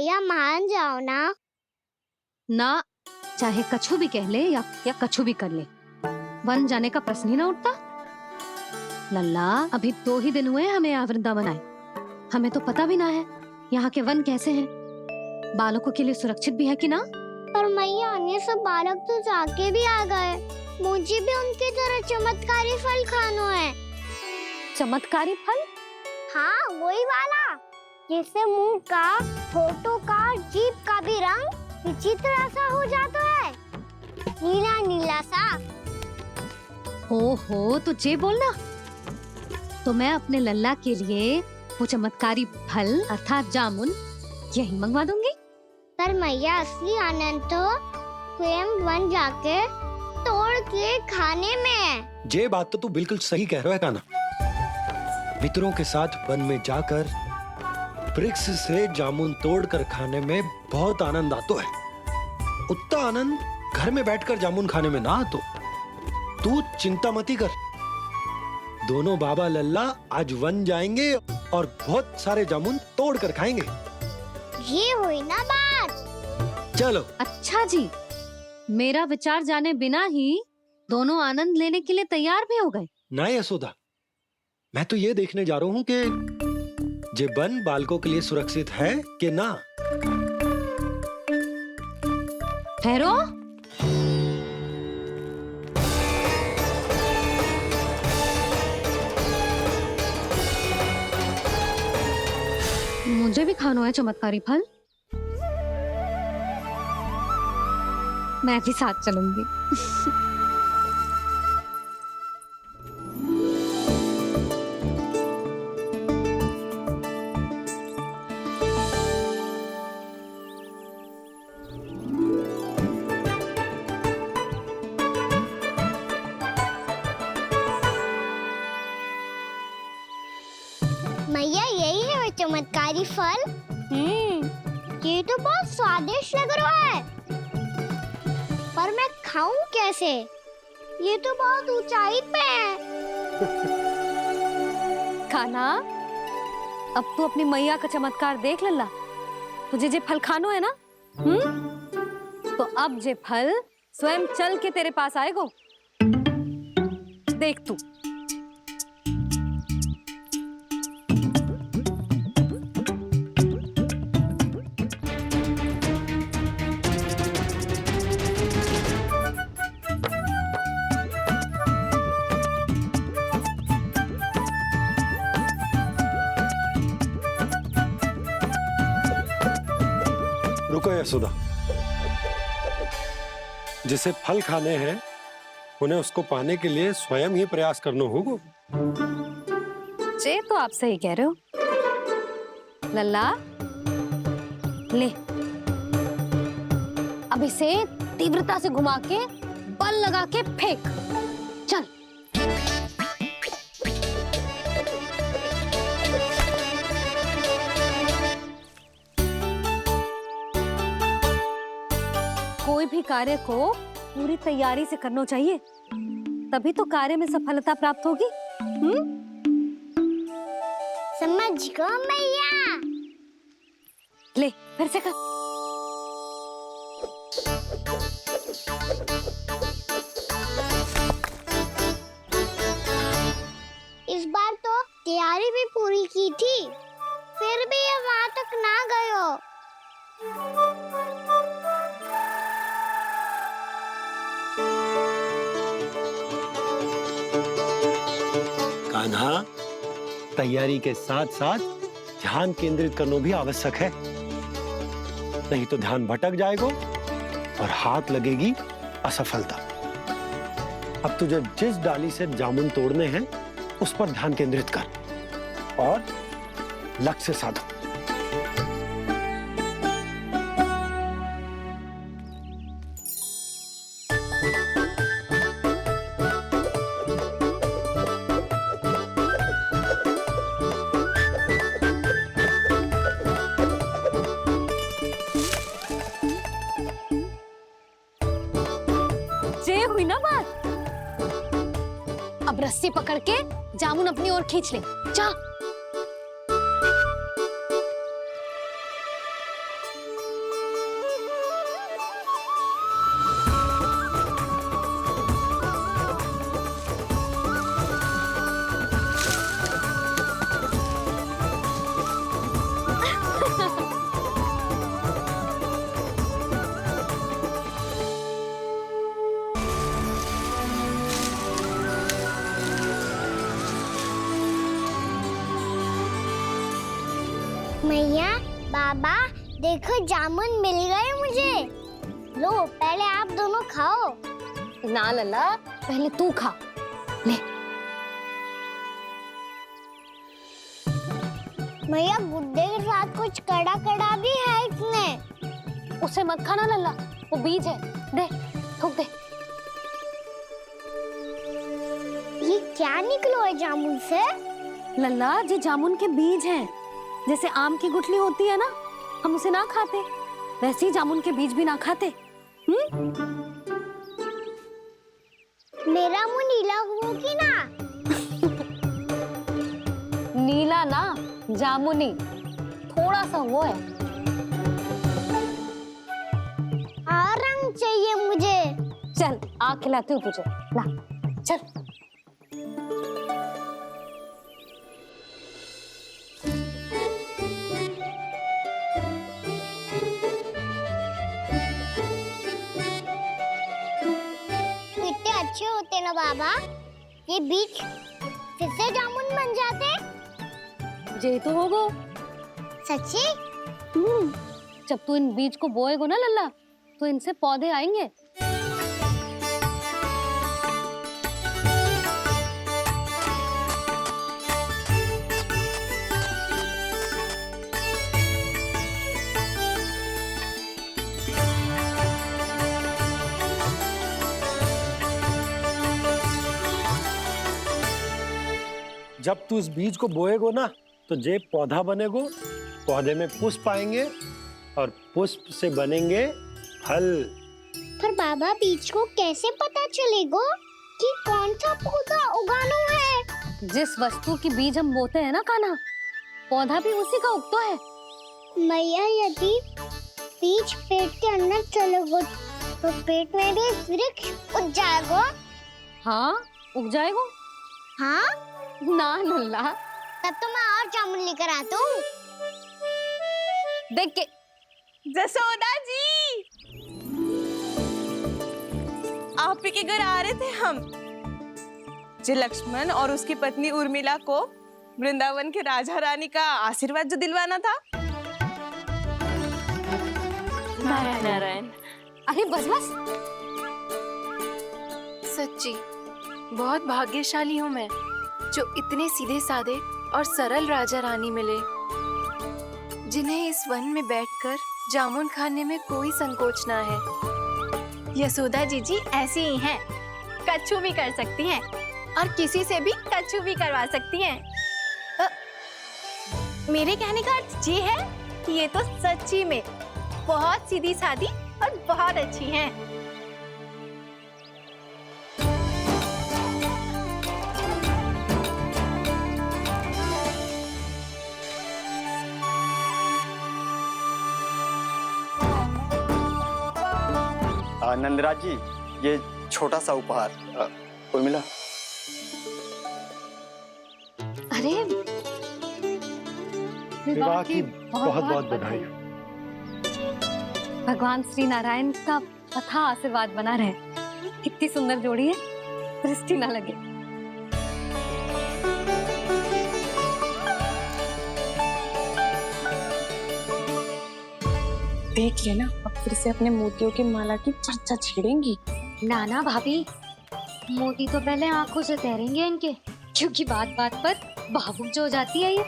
या मान जाओ ना। ना, चाहे कछु भी कह ले या कछु भी कर ले, वन जाने का प्रश्न ही ना उठता। लल्ला, अभी 2 ही दिन हुए हमें यहाँ वृंदावन आए, हमें तो पता भी ना है यहाँ के वन कैसे हैं, बालकों के लिए सुरक्षित भी है कि ना। पर मैया, ये सब बालक तो जाके भी आ गए, मुझे भी उनकी तरह चमत्कारी फल खाना है। चमत्कारी फल? हाँ, वही वाला जिससे मुंह का, होठों का, जीभ का भी रंग विचित्र सा हो जाता है, नीला नीला सा। ओहो, तो जे बोलना, तो मैं अपने लल्ला के लिए वो चमत्कारी फल अर्थात जामुन यही मंगवा दूंगी। पर मैया, असली आनंद तो स्वयं वन जाके तोड़ के खाने में है। ये बात तो तू बिल्कुल सही कह रहा है कान्हा। मित्रों के साथ वन में जाकर वृक्ष से जामुन तोड़कर खाने में बहुत आनंद आता है। उतना आनंद घर में बैठकर जामुन खाने में ना आतो। तू चिंता मती कर, दोनों बाबा लल्ला आज वन जाएंगे और बहुत सारे जामुन तोड़कर खाएंगे। ये हुई ना बात। चलो। अच्छा जी, मेरा विचार जाने बिना ही दोनों आनंद लेने के लिए तैयार भी हो गए। ना यशोदा, मैं तो ये देखने जा रहा हूँ कि ये वन बालकों के लिए सुरक्षित है कि ना। ठहरो, मुझे भी खाना है चमत्कारी फल, मैं भी साथ चलूंगी। मैया, यही है वो चमत्कारी फल। ये तो बहुत स्वादिष्ट लग रहा है, पर मैं खाऊं कैसे? ये तो बहुत ऊंचाई पे है। खाना, अब तू अपनी मैया का चमत्कार देख लल्ला, तुझे जे फल खानो है ना, तो अब जे फल स्वयं चल के तेरे पास आएगो, देख तू। रुको यशोदा, जिसे फल खाने हैं उन्हें उसको पाने के लिए स्वयं ही प्रयास करना होगा। जे तो आप सही कह रहे हो लल्ला, ले अब इसे तीव्रता से घुमा के बल लगा के फेंक, चल। कोई भी कार्य को पूरी तैयारी से करना चाहिए, तभी तो कार्य में सफलता प्राप्त होगी। समझ गो मैया। ले फिर से कर। इस बार तो तैयारी भी पूरी की थी, फिर भी ये वहां तक ना गए हो। कान्हा, तैयारी के साथ साथ ध्यान केंद्रित करना भी आवश्यक है, नहीं तो ध्यान भटक जाएगा और हाथ लगेगी असफलता। अब तुझे जिस डाली से जामुन तोड़ने हैं उस पर ध्यान केंद्रित कर और लक्ष्य साधो। ये हुई ना बात, अब रस्सी पकड़ के जामुन अपनी ओर खींच ले, जा। बाबा देखो जामुन मिल गए मुझे। लो पहले आप दोनों खाओ। ना लल्ला, पहले तू खा ले। भैया गुड्डे के साथ कुछ कड़ा कड़ा भी है इसमें। उसे मत खाना लल्ला, वो बीज है। दे, थूक दे। ये क्या निकलो है जामुन से? लल्ला, ये जामुन के बीज हैं। जैसे आम की गुठली होती है ना, हम उसे ना खाते, वैसे ही जामुन के बीज भी ना खाते। मेरा मुंह नीला हुआ कि ना? नीला ना, जामुनी, थोड़ा सा वो है। रंग चाहिए मुझे। चल आ खिलाती हूँ तुझे, ला चल। कितने अच्छे होते ना बाबा, ये बीज फिर से जामुन बन जाते। जे तो होगो। सच्ची? जब तू इन बीज को बोएगो ना लल्ला, तो इनसे पौधे आएंगे। जब तू इस बीज को बोएगो ना, तो जे पौधा बनेगो, पौधे में पुष्प आएंगे और पुष्प से बनेंगे फल। पर बाबा बीज को कैसे पता चलेगा कि कौन सा पौधा उगाना है? जिस वस्तु की बीज हम बोते हैं ना कान्हा, पौधा भी उसी का उगता है। मैया यदि बीज पेट के अंदर चलेगा तो पेट में भी वृक्ष उग जाएगा। हाँ, उग जाएगा। हाँ ना लल्ला, तब तो मैं और जामुन लेकर आता हूँ। देख के। जसोदा जी, आप ही के घर आ रहे थे हम। जी लक्ष्मण और उसकी पत्नी उर्मिला को वृंदावन के राजा रानी का आशीर्वाद जो दिलवाना था। नारायण नारायण। अरे बस बस। सच्ची बहुत भाग्यशाली हूँ मैं, जो इतने सीधे साधे और सरल राजा रानी मिले, जिन्हें इस वन में बैठकर जामुन खाने में कोई संकोच ना है। यशोदा जीजी ऐसी ही हैं, कच्छू भी कर सकती हैं और किसी से भी कच्छू भी करवा सकती हैं। मेरे कहने का अर्थ ये है कि ये तो सच्ची में बहुत सीधी सादी और बहुत अच्छी हैं। नंदराज जी, ये छोटा सा उपहार। उर्मिला। अरे विवाह की बहुत बहुत बधाई। भगवान श्री नारायण का अथाह आशीर्वाद बना रहे। कितनी सुंदर जोड़ी है, दृष्टि ना लगे। देख लेना, अब फिर से अपने मोतियों की माला की चर्चा छेड़ेंगी। नाना भाभी, मोती तो पहले आंखों से तैरेंगे इनके, क्योंकि बात बात पर भावुक जो हो जाती है ये।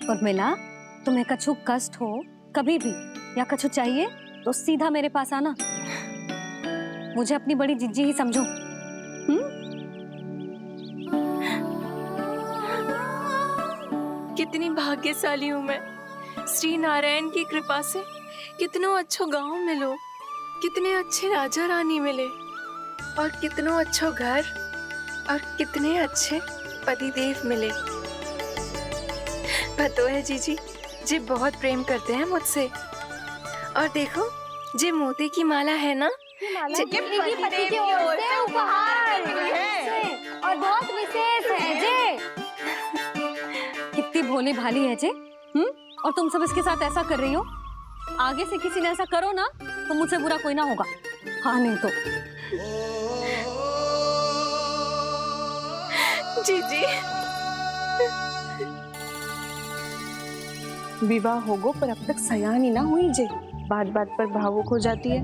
उर्मिला, तुम्हें कछु कष्ट हो कभी भी या कछु चाहिए तो सीधा मेरे पास आना। मुझे अपनी बड़ी जिज्जी ही समझो। कितनी भाग्यशाली हूँ मैं, श्री नारायण की कृपा से कितनों अच्छो गांव मिलो, कितने अच्छे राजा रानी मिले, और कितनों अच्छो घर और कितने अच्छे पति देव मिले। पतो है जीजी, जी बहुत प्रेम करते हैं मुझसे। और देखो, जे मोती की माला है ना, ये पति की ओर से उपहार है और बहुत विशेष है जे। कितनी भोली भाली है जे। और तुम सब इसके साथ ऐसा कर रही हो। आगे से किसी ने ऐसा करो ना तो मुझसे बुरा कोई ना होगा। हाँ नहीं तो। जीजी, विवाह होगो पर अब तक सयान ही ना हुई जे, बात बात पर भावुक हो जाती है।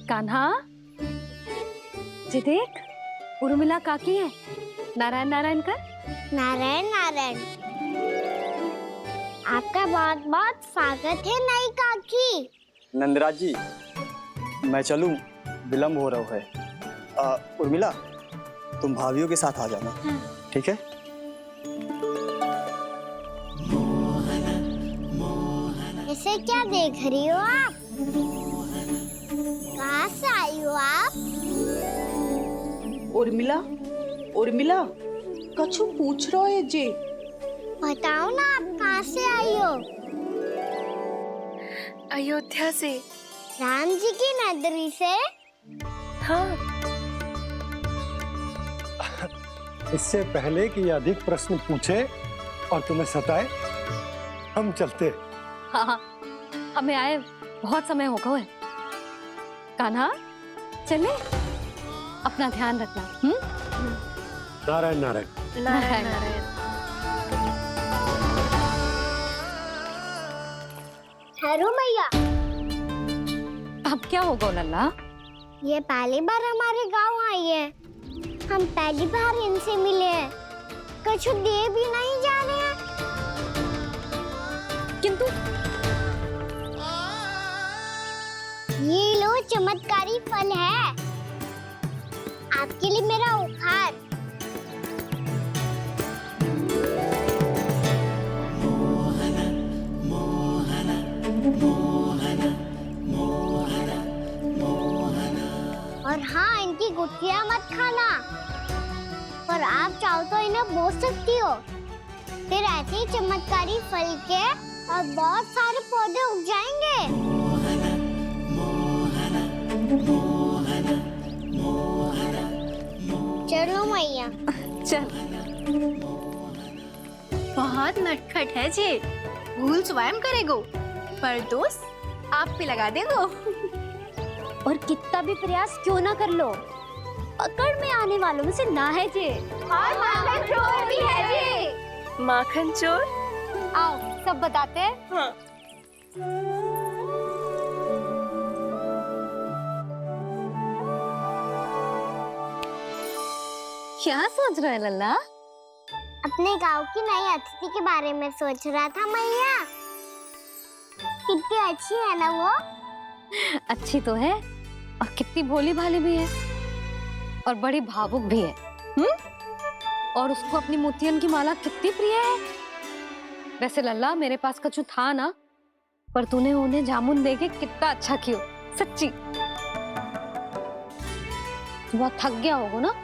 कान्हा, जी देख, उर्मिला काकी है। नारायण नारायण कर। नारायण नारायण। आपका बहुत बहुत स्वागत है नई काकी। नंदराज जी, मैं चलूं, विलम्ब हो रहा है। उर्मिला, तुम भाभियों के साथ आ जाना, ठीक है? इसे क्या देख रही हो आप? कहाँ से आई हो आप? उर्मिला, उर्मिला, कछु पूछ रहा है जे। बताओ ना आप कहाँ से आई हो? अयोध्या से। राम जी की नगरी से? हाँ। इससे पहले कि ये अधिक प्रश्न पूछे और तुम्हें सताए, हम चलते। हाँ हाँ, हमें आए बहुत समय हो गया है। कान्हा, चले, अपना ध्यान रखना। नारायण नारायण। नारायण नारायण। ठहरो मैया। अब क्या होगा लल्ला? ये पहली बार हमारे गांव आई है। हम पहली बार इनसे मिले हैं। कुछ दे भी नहीं जा रहे हैं। किंतु ये लो, चमत्कारी फल है आपके लिए मेरा उपहार। और हाँ, इनकी गुठलियां मत खाना। और आप चाहो तो इन्हें बो सकती हो। फिर ऐसे ही चमत्कारी फल के और बहुत सारे पौधे उग जाएंगे। चलो मैया। चल। बहुत नटखट है जे, भूल स्वयं करेगो, पर दोष आप पे लगा देगो। और कितना भी प्रयास क्यों ना कर लो, पकड़ में आने वालों में से ना है जे। और माखन चोर भी है जे। माखन चोर? आओ सब बताते हैं। हाँ। क्या सोच रहा है लल्ला? अपने गांव की नई अतिथि के बारे में सोच रहा था मैया। कितनी अच्छी है ना वो? अच्छी तो है और कितनी भोली भाली भी है और बड़ी भावुक भी है। और उसको अपनी मोतियन की माला कितनी प्रिय है। वैसे लल्ला, मेरे पास कछु था ना, पर तूने उन्हें जामुन देके कितना अच्छा किया, सच्ची। बहुत थक गया होगा ना?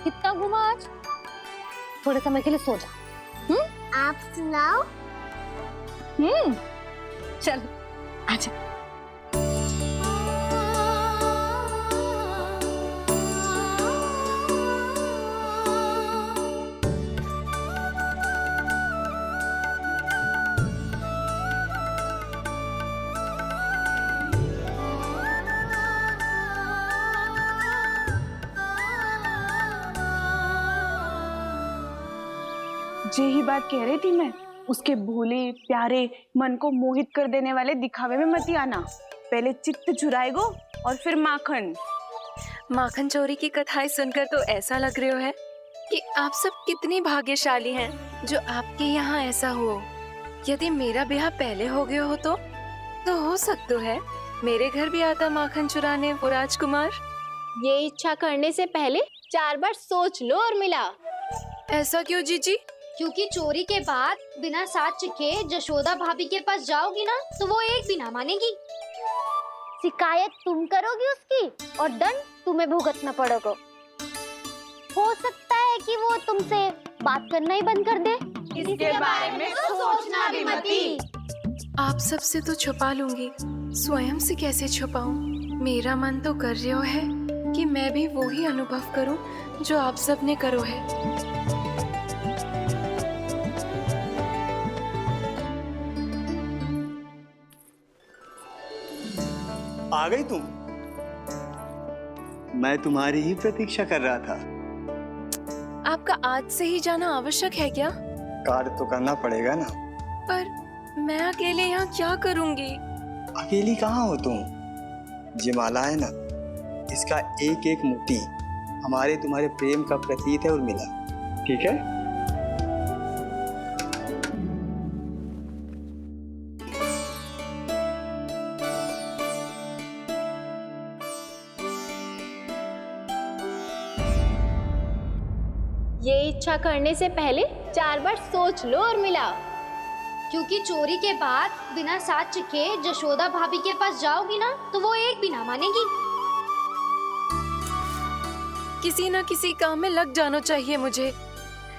कितना घुमा आज? थोड़े समय के लिए सो जा। आप सुनाओ। चल आजा। जे ही बात कह रही थी मैं, उसके भोले प्यारे मन को मोहित कर देने वाले दिखावे में मत आना। पहले चित्त चुराएगो और फिर माखन। माखन चोरी की कथाएं सुनकर तो ऐसा लग रहा है कि आप सब कितनी भाग्यशाली हैं जो आपके यहाँ ऐसा हो। यदि मेरा ब्याह पहले हो गया हो तो हो सकता है मेरे घर भी आता माखन चुराने वो राजकुमार। ये इच्छा करने से पहले 4 बार सोच लो उर्मिला। ऐसा क्यों जीजी? क्योंकि चोरी के बाद बिना साथ चिखे जशोदा भाभी के पास जाओगी ना तो वो एक भी ना मानेगी। शिकायत तुम करोगी उसकी और दंड तुम्हें भुगतना पड़ेगा। हो सकता है कि वो तुमसे बात करना ही बंद कर दे। इसके बारे में तो सोचना भी मती। आप सबसे तो छुपा लूंगी, स्वयं से कैसे छुपाऊं? मेरा मन तो कर रहा है कि मैं भी वो ही अनुभव करूं जो आप सबने करो है। आ गई तुम? मैं तुम्हारी ही प्रतीक्षा कर रहा था। आपका आज से ही जाना आवश्यक है क्या? कार्य तो करना पड़ेगा ना। पर मैं अकेले यहाँ क्या करूंगी? अकेली कहाँ हो तुम? ये माला है ना, इसका एक एक मोती हमारे तुम्हारे प्रेम का प्रतीक है उर्मिला, ठीक है? ये इच्छा करने से पहले 4 बार सोच लो उर्मिला। क्योंकि चोरी के बाद बिना साथ चखे जशोदा भाभी के पास जाओगी ना तो वो एक भी ना मानेगी। किसी ना किसी काम में लग जाना चाहिए मुझे,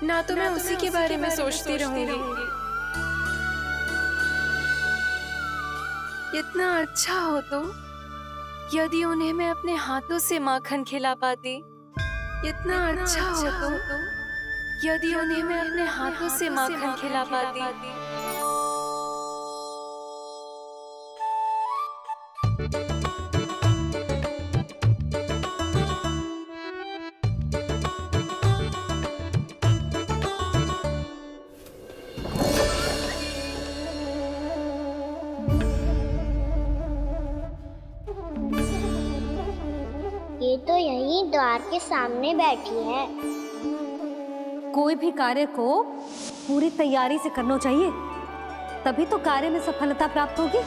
ना तो मैं उसी के बारे में सोचती रहूंगी। इतना अच्छा हो तो यदि उन्हें मैं अपने हाथों से माखन खिला पाती। इतना अच्छा हो तो यदि उन्हें मैं अपने हाथों से माखन खिला पाती। ये तो यहीं द्वार के सामने बैठी है। कोई भी कार्य को पूरी तैयारी से करना चाहिए, तभी तो कार्य में सफलता प्राप्त होगी।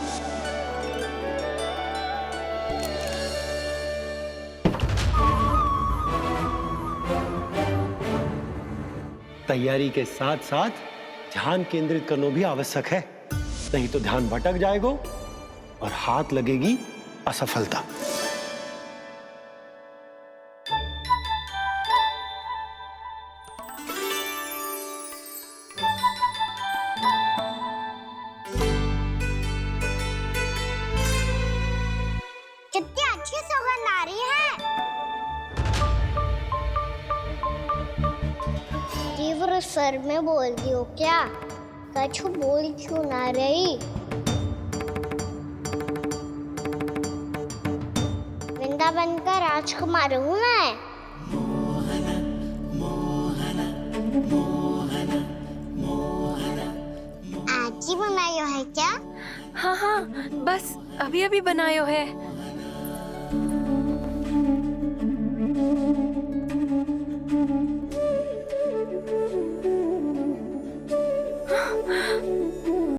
तैयारी के साथ साथ ध्यान केंद्रित करना भी आवश्यक है, नहीं तो ध्यान भटक जाएगा और हाथ लगेगी असफलता। कितनी अच्छी सुगंध आ रही है। तीव्र स्वर में बोल दियो क्या? कछु बोल क्यों ना रही? वृंदावन का राजकुमार हूँ मैं। आज ही बनायो है क्या? हाँ हाँ, बस अभी अभी बनायो है।